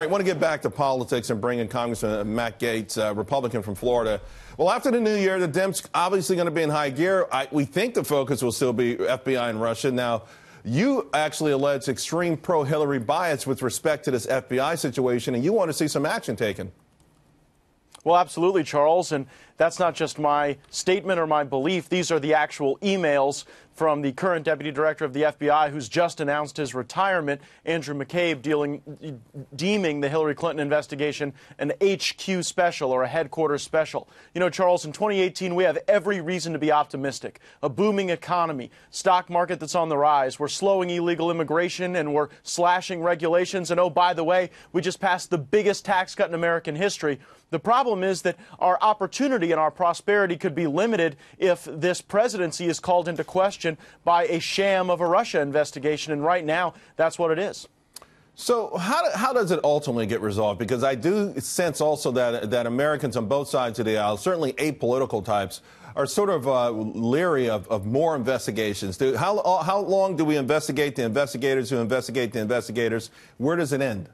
I want to get back to politics and bring in Congressman Matt Gaetz, Republican from Florida. Well, after the new year, the Dems obviously going to be in high gear. We think the focus will still be FBI and Russia. Now, you actually allege extreme pro-Hillary bias with respect to this FBI situation, and you want to see some action taken. Well, absolutely, Charles. And that's not just my statement or my belief. These are the actual emails from the current deputy director of the FBI, who's just announced his retirement, Andrew McCabe, deeming the Hillary Clinton investigation an HQ special or a headquarters special. You know, Charles, in 2018, we have every reason to be optimistic. A booming economy, stock market that's on the rise. We're slowing illegal immigration and we're slashing regulations. And oh, by the way, we just passed the biggest tax cut in American history. The problem is that our opportunity and our prosperity could be limited if this presidency is called into question by a sham of a Russia investigation. And right now, that's what it is. So how does it ultimately get resolved? Because I do sense also that Americans on both sides of the aisle, certainly apolitical types, are sort of leery of more investigations. How long do we investigate the investigators who investigate the investigators? Where does it end?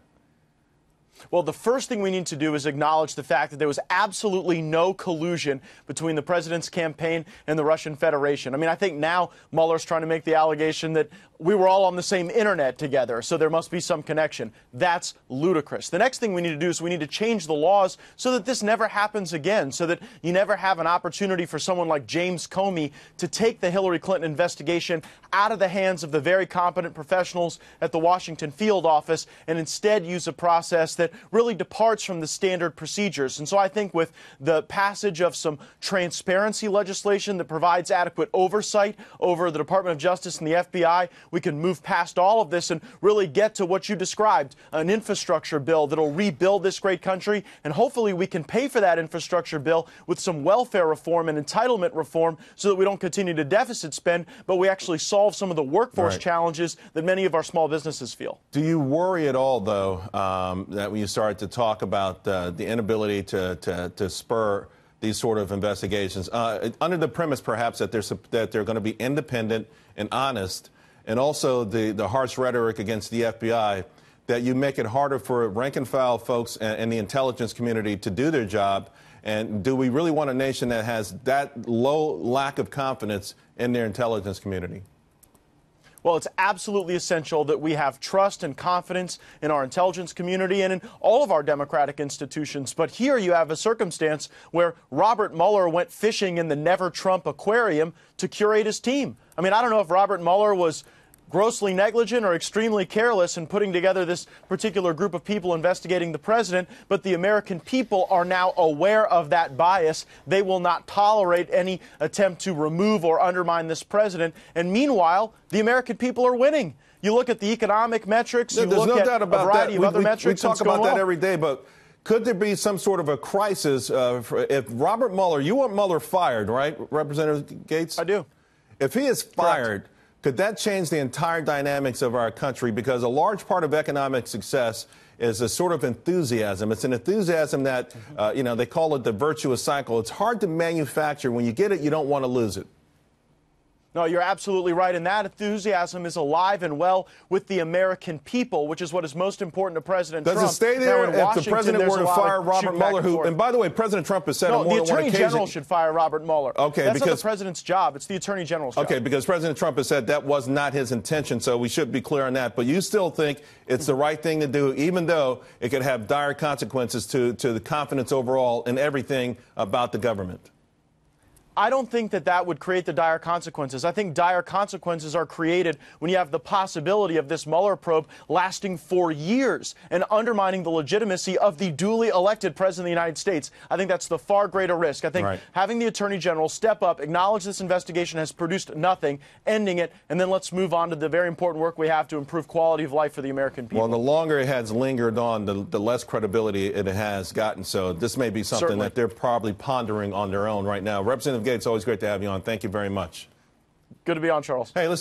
Well, the first thing we need to do is acknowledge the fact that there was absolutely no collusion between the president's campaign and the Russian Federation. I mean, I think now Mueller's trying to make the allegation that we were all on the same internet together, so there must be some connection. That's ludicrous. The next thing we need to do is we need to change the laws so that this never happens again, so that you never have an opportunity for someone like James Comey to take the Hillary Clinton investigation out of the hands of the very competent professionals at the Washington field office and instead use a process that really departs from the standard procedures. And so I think with the passage of some transparency legislation that provides adequate oversight over the Department of Justice and the FBI, we can move past all of this and really get to what you described, an infrastructure bill that'll rebuild this great country. And hopefully we can pay for that infrastructure bill with some welfare reform and entitlement reform so that we don't continue to deficit spend, but we actually solve some of the workforce challenges that many of our small businesses feel. Do you worry at all, though, that when you start to talk about the inability to spur these sort of investigations, under the premise perhaps that they're going to be independent and honest, and also the harsh rhetoric against the FBI, that you make it harder for rank-and-file folks and the intelligence community to do their job? And do we really want a nation that has that low lack of confidence in their intelligence community? Well, it's absolutely essential that we have trust and confidence in our intelligence community and in all of our democratic institutions. But here you have a circumstance where Robert Mueller went fishing in the Never Trump aquarium to curate his team. I mean, I don't know if Robert Mueller was grossly negligent or extremely careless in putting together this particular group of people investigating the president, but the American people are now aware of that bias. They will not tolerate any attempt to remove or undermine this president. And meanwhile, the American people are winning. You look at the economic metrics, you look at a variety of other metrics. We talk about that every day, but could there be some sort of a crisis if Robert Mueller, you want Mueller fired, right, Representative Gaetz? I do. If he is fired, correct, could that change the entire dynamics of our country? Because a large part of economic success is a sort of enthusiasm. It's an enthusiasm that, you know, they call it the virtuous cycle. It's hard to manufacture. When you get it, you don't want to lose it. No, you're absolutely right. And that enthusiasm is alive and well with the American people, which is what is most important to President Trump. Does it stay there if the president were to fire Robert Mueller, who, and by the way, President Trump has said on more than one occasion. The Attorney General should fire Robert Mueller. Okay, that's not the president's job. It's the Attorney General's job. Okay, because President Trump has said that was not his intention, so we should be clear on that. But you still think it's the right thing to do, even though it could have dire consequences to the confidence overall in everything about the government? I don't think that that would create the dire consequences. I think dire consequences are created when you have the possibility of this Mueller probe lasting for years and undermining the legitimacy of the duly elected President of the United States. I think that's the far greater risk. I think having the Attorney General step up, acknowledge this investigation has produced nothing, ending it, and then let's move on to the very important work we have to improve quality of life for the American people. Well, the longer it has lingered on, the less credibility it has gotten. So this may be something that they're probably pondering on their own right now. Representative Gaetz, always great to have you on. Thank you very much. Good to be on, Charles. Hey, listen.